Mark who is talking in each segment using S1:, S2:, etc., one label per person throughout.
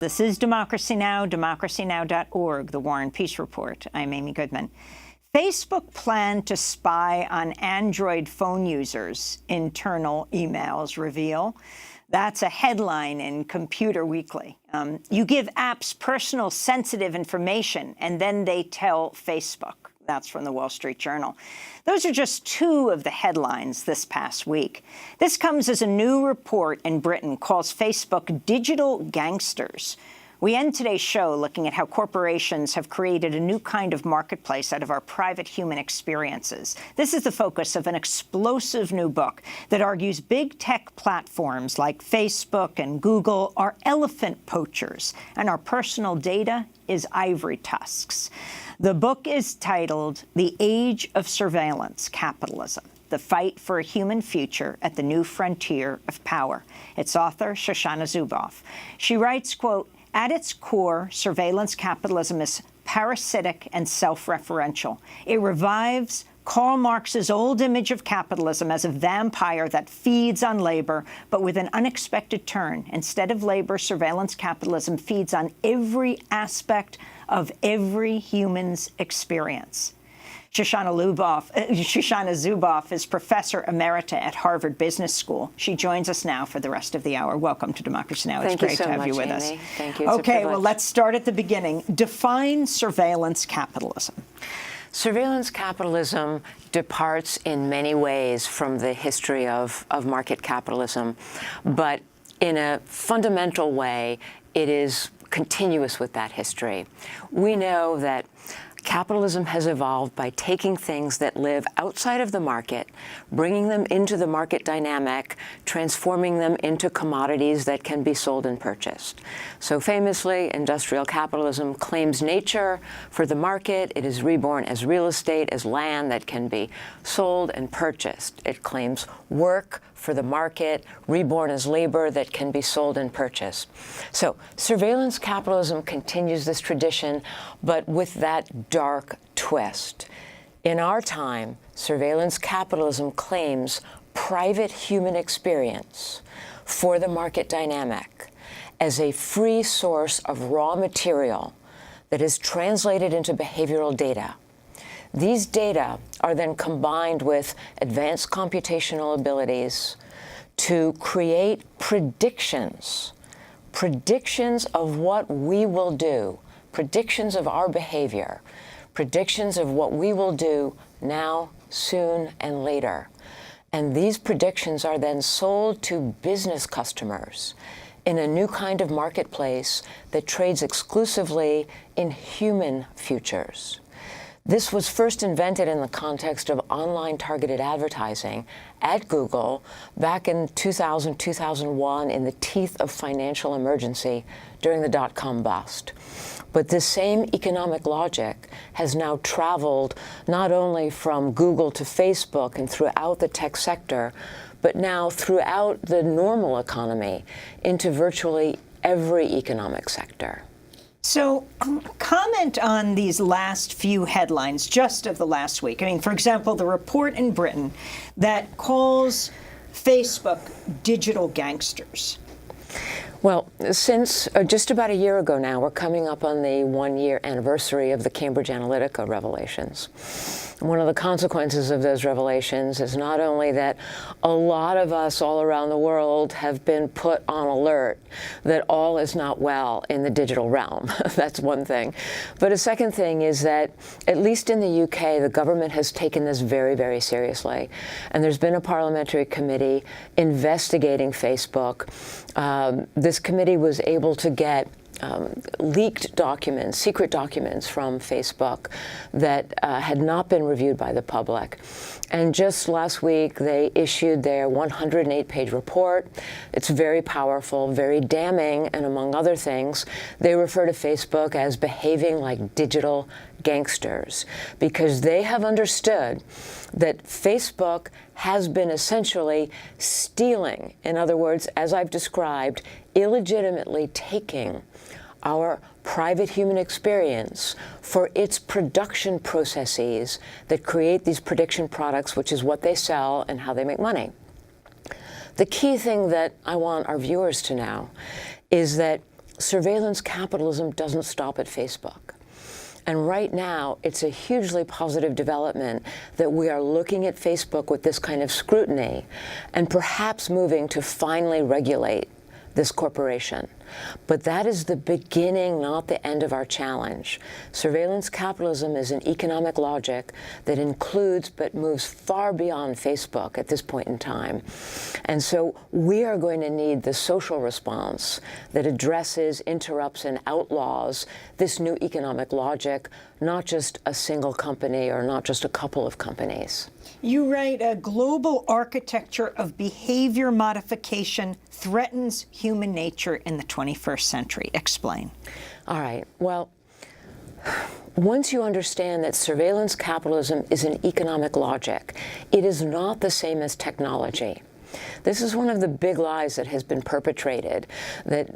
S1: This is Democracy Now!, democracynow.org, the War and Peace Report. I'm Amy Goodman. Facebook planned to spy on Android phone users, internal emails reveal. That's a headline in Computer Weekly. You give apps personal, sensitive information, and then they tell Facebook. That's from the Wall Street Journal. Those are just two of the headlines this past week. This comes as a new report in Britain calls Facebook digital gangsters. We end today's show looking at how corporations have created a new kind of marketplace out of our private human experiences. This is the focus of an explosive new book that argues big tech platforms like Facebook and Google are elephant poachers, and our personal data is ivory tusks. The book is titled The Age of Surveillance Capitalism: The Fight for a Human Future at the New Frontier of Power. Its author, Shoshana Zuboff. She writes, quote, "At its core, surveillance capitalism is parasitic and self-referential. It revives Karl Marx's old image of capitalism as a vampire that feeds on labor, but with an unexpected turn. Instead of labor, surveillance capitalism feeds on every aspect of every human's experience." Shoshana Zuboff is Professor Emerita at Harvard Business School. She joins us now for the rest of the hour. Welcome to Democracy Now! It's great to have you with us.
S2: Thank you.
S1: Okay, well, let's start at the beginning. Define surveillance capitalism.
S2: Surveillance capitalism departs in many ways from the history of market capitalism, but in a fundamental way, it is continuous with that history. We know that capitalism has evolved by taking things that live outside of the market, bringing them into the market dynamic, transforming them into commodities that can be sold and purchased. So famously, industrial capitalism claims nature for the market. It is reborn as real estate, as land that can be sold and purchased. It claims work for the market, reborn as labor that can be sold and purchased. So surveillance capitalism continues this tradition, but with that dark twist. In our time, surveillance capitalism claims private human experience for the market dynamic as a free source of raw material that is translated into behavioral data. These data are then combined with advanced computational abilities to create predictions of what we will do, predictions of our behavior, predictions of what we will do now, soon, and later. And these predictions are then sold to business customers in a new kind of marketplace that trades exclusively in human futures. This was first invented in the context of online targeted advertising at Google back in 2000, 2001, in the teeth of financial emergency during the dot-com bust. But this same economic logic has now traveled not only from Google to Facebook and throughout the tech sector, but now throughout the normal economy into virtually every economic sector.
S1: So comment on these last few headlines just of the last week. I mean, for example, the report in Britain that calls Facebook digital gangsters.
S2: Well, since just about a year ago now, we're coming up on the one-year anniversary of the Cambridge Analytica revelations. One of the consequences of those revelations is not only that a lot of us all around the world have been put on alert that all is not well in the digital realm. That's one thing. But a second thing is that, at least in the UK, the government has taken this very, very seriously. And there's been a parliamentary committee investigating Facebook. This committee was able to get leaked documents, secret documents from Facebook that had not been reviewed by the public. And just last week, they issued their 108-page report. It's very powerful, very damning, and among other things, they refer to Facebook as behaving like digital gangsters because they have understood that Facebook has been essentially stealing, in other words, as I've described, illegitimately taking our private human experience for its production processes that create these prediction products, which is what they sell and how they make money. The key thing that I want our viewers to know is that surveillance capitalism doesn't stop at Facebook. And right now, it's a hugely positive development that we are looking at Facebook with this kind of scrutiny and perhaps moving to finally regulate this corporation. But that is the beginning, not the end of our challenge. Surveillance capitalism is an economic logic that includes but moves far beyond Facebook at this point in time. And so we are going to need the social response that addresses, interrupts, and outlaws this new economic logic, not just a single company or not just a couple of companies.
S1: You write, a global architecture of behavior modification threatens human nature in the 21st century. Explain.
S2: All right. Well, once you understand that surveillance capitalism is an economic logic, it is not the same as technology. This is one of the big lies that has been perpetrated, that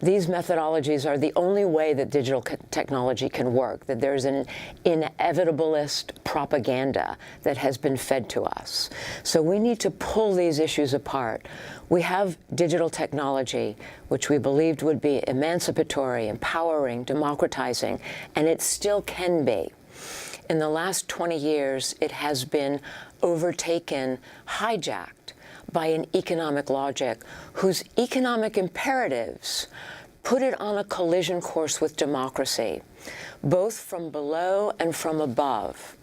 S2: these methodologies are the only way that digital technology can work, that there's an inevitablist propaganda that has been fed to us. So we need to pull these issues apart. We have digital technology, which we believed would be emancipatory, empowering, democratizing, and it still can be. In the last 20 years, it has been overtaken, hijacked by an economic logic whose economic imperatives put it on a collision course with democracy, both from below and from above.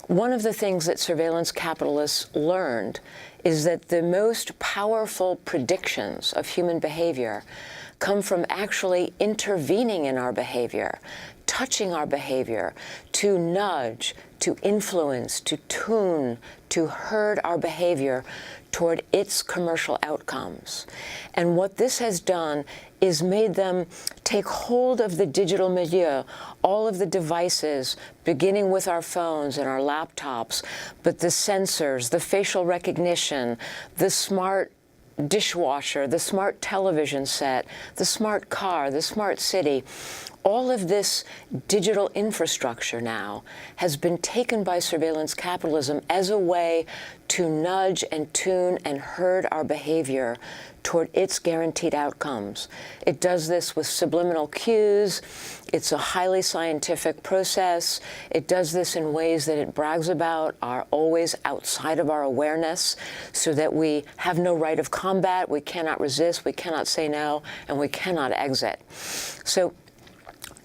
S2: One of the things that surveillance capitalists learned is that the most powerful predictions of human behavior come from actually intervening in our behavior, touching our behavior, to nudge, to influence, to tune, to herd our behavior toward its commercial outcomes. And what this has done is made them take hold of the digital milieu, all of the devices, beginning with our phones and our laptops, but the sensors, the facial recognition, the smart dishwasher, the smart television set, the smart car, the smart city. All of this digital infrastructure now has been taken by surveillance capitalism as a way to nudge and tune and herd our behavior toward its guaranteed outcomes. It does this with subliminal cues. It's a highly scientific process. It does this in ways that it brags about are always outside of our awareness, so that we have no right of combat, we cannot resist, we cannot say no, and we cannot exit. So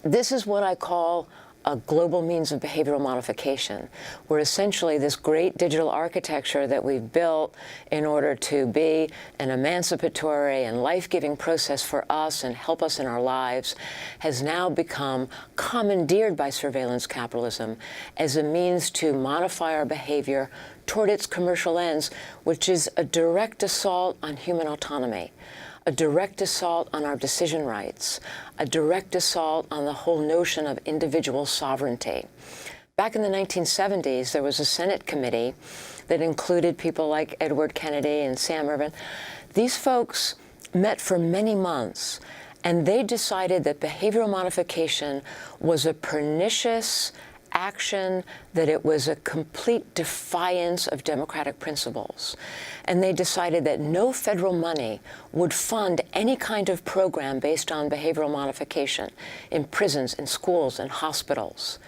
S2: this is what I call a global means of behavioral modification, where essentially this great digital architecture that we've built in order to be an emancipatory and life-giving process for us and help us in our lives has now become commandeered by surveillance capitalism as a means to modify our behavior toward its commercial ends, which is a direct assault on human autonomy, a direct assault on our decision rights, a direct assault on the whole notion of individual sovereignty. Back in the 1970s, there was a Senate committee that included people like Edward Kennedy and Sam Ervin. These folks met for many months, and they decided that behavioral modification was a pernicious action, that it was a complete defiance of democratic principles. And they decided that no federal money would fund any kind of program based on behavioral modification in prisons, in schools, and hospitals.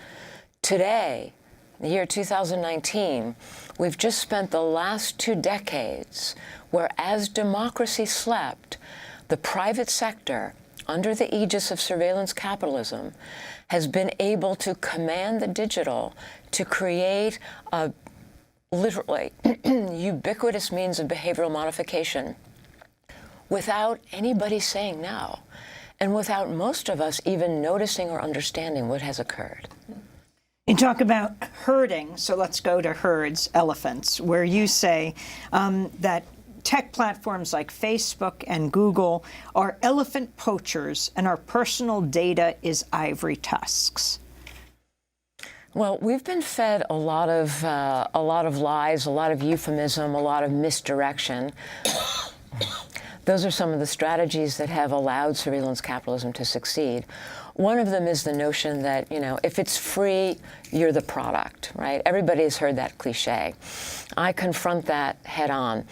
S2: Today, the year 2019, we've just spent the last 2 decades where, as democracy slept, the private sector, under the aegis of surveillance capitalism, has been able to command the digital to create a literally ubiquitous means of behavioral modification without anybody saying no, and without most of us even noticing or understanding what has occurred.
S1: You talk about herding, so let's go to herds, elephants, where you say that tech platforms like Facebook and Google are elephant poachers, and our personal data is ivory tusks.
S2: Well, we've been fed a lot of lies, a lot of euphemism, a lot of misdirection. Those are some of the strategies that have allowed surveillance capitalism to succeed. One of them is the notion that, if it's free, you're the product, right? Everybody has heard that cliche. I confront that head on.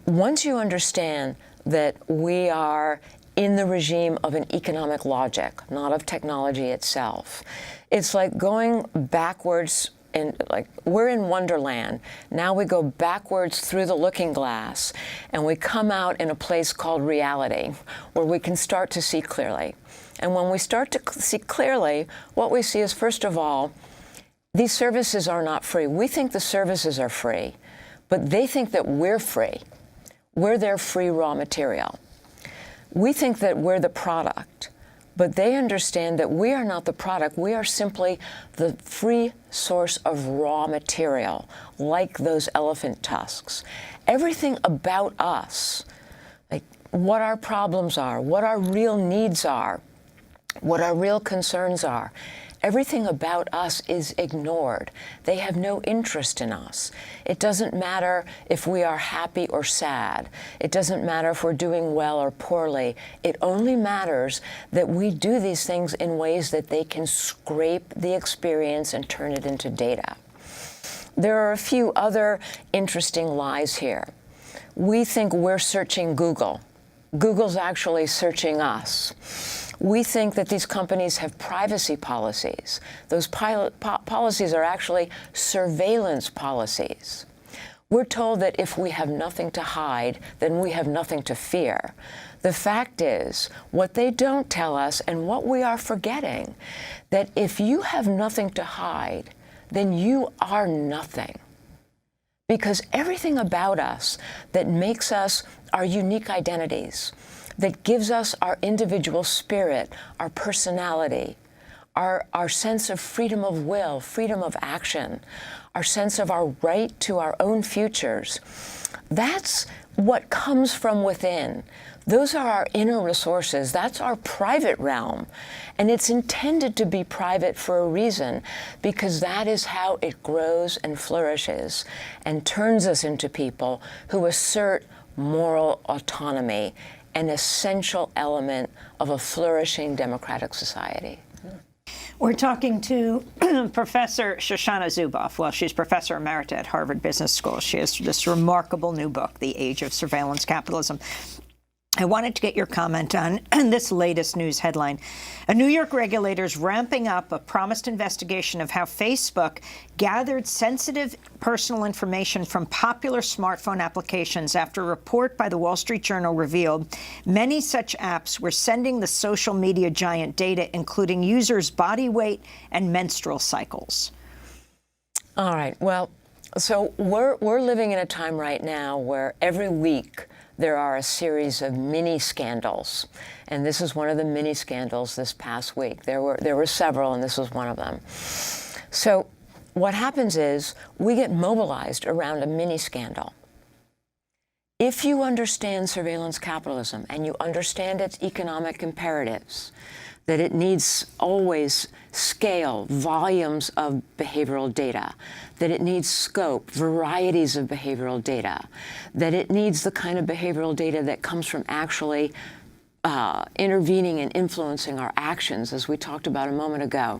S2: Once you understand that we are in the regime of an economic logic, not of technology itself. It's like going backwards, and like we're in Wonderland. Now we go backwards through the looking glass, and we come out in a place called reality, where we can start to see clearly. And when we start to see clearly, what we see is, first of all, these services are not free. We think the services are free, but they think that we're free. We're their free raw material. We think that we're the product, but they understand that we are not the product. We are simply the free source of raw material, like those elephant tusks. Everything about us, like what our problems are, what our real needs are, what our real concerns are, everything about us is ignored. They have no interest in us. It doesn't matter if we are happy or sad. It doesn't matter if we're doing well or poorly. It only matters that we do these things in ways that they can scrape the experience and turn it into data. There are a few other interesting lies here. We think we're searching Google. Google's actually searching us. We think that these companies have privacy policies. Those policies are actually surveillance policies. We're told that if we have nothing to hide, then we have nothing to fear. The fact is, what they don't tell us and what we are forgetting, that if you have nothing to hide, then you are nothing. Because everything about us that makes us our unique identities, that gives us our individual spirit, our personality, our sense of freedom of will, freedom of action, our sense of our right to our own futures. That's what comes from within. Those are our inner resources. That's our private realm. And it's intended to be private for a reason, because that is how it grows and flourishes and turns us into people who assert moral autonomy, an essential element of a flourishing democratic society.
S1: We're talking to Professor Shoshana Zuboff. Well, she's Professor Emerita at Harvard Business School. She has this remarkable new book, The Age of Surveillance Capitalism. I wanted to get your comment on this latest news headline. A New York regulator is ramping up a promised investigation of how Facebook gathered sensitive personal information from popular smartphone applications after a report by the Wall Street Journal revealed many such apps were sending the social media giant data, including users' body weight and menstrual cycles.
S2: All right. Well, so we're living in a time right now where every week there are a series of mini scandals, and this is one of the mini scandals this past week. There were several, and this was one of them. So what happens is we get mobilized around a mini scandal. If you understand surveillance capitalism and you understand its economic imperatives, that it needs always scale, volumes of behavioral data, that it needs scope, varieties of behavioral data, that it needs the kind of behavioral data that comes from actually intervening and influencing our actions, as we talked about a moment ago,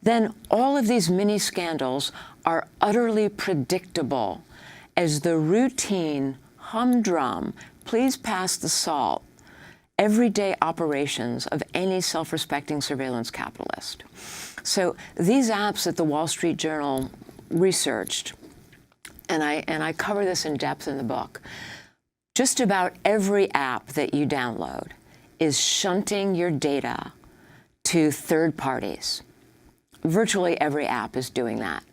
S2: then all of these mini scandals are utterly predictable as the routine, humdrum, please pass the salt, everyday operations of any self-respecting surveillance capitalist. So these apps that the Wall Street Journal researched, and I cover this in depth in the book, just about every app that you download is shunting your data to third parties. Virtually every app is doing that.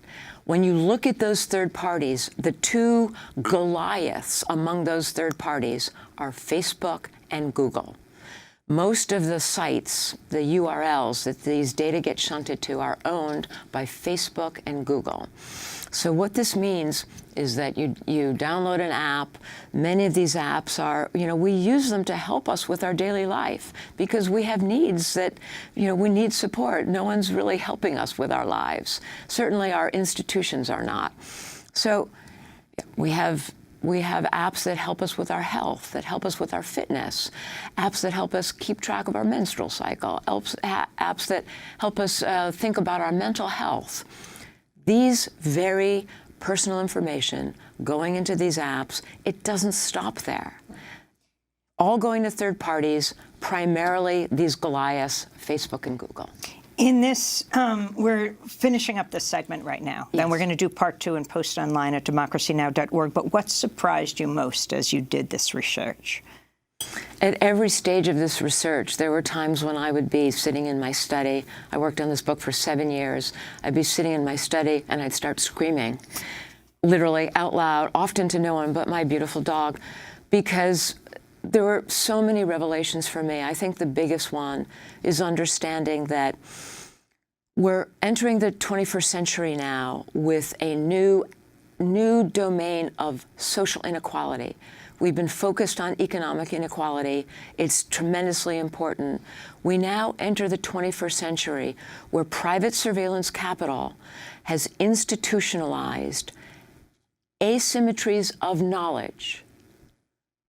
S2: When you look at those third parties, the two Goliaths among those third parties are Facebook and Google. Most of the sites, the URLs that these data get shunted to, are owned by Facebook and Google. So what this means is that you download an app. Many of these apps are, we use them to help us with our daily life because we have needs that, we need support. No one's really helping us with our lives. Certainly our institutions are not. So we have apps that help us with our health, that help us with our fitness, apps that help us keep track of our menstrual cycle, apps that help us think about our mental health. These very personal information going into these apps, it doesn't stop there. All going to third parties, primarily these Goliaths, Facebook and Google.
S1: In this, we're finishing up this segment right now. Then we're going to do part 2 and post online at democracynow.org. But what surprised you most as you did this research?
S2: At every stage of this research, there were times when I would be sitting in my study. I worked on this book for 7 years. I'd be sitting in my study, and I'd start screaming, literally out loud, often to no one but my beautiful dog, because there were so many revelations for me. I think the biggest one is understanding that we're entering the 21st century now with a new domain of social inequality. We've been focused on economic inequality. It's tremendously important. We now enter the 21st century where private surveillance capital has institutionalized asymmetries of knowledge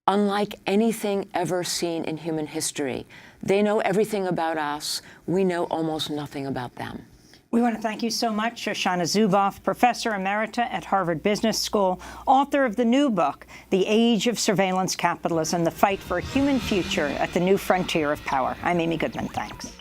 S2: unlike anything ever seen in human history. They know everything about us. We know almost nothing about them.
S1: We want to thank you so much, Shoshana Zuboff, Professor Emerita at Harvard Business School, author of the new book, The Age of Surveillance Capitalism, The Fight for a Human Future at the New Frontier of Power. I'm Amy Goodman. Thanks.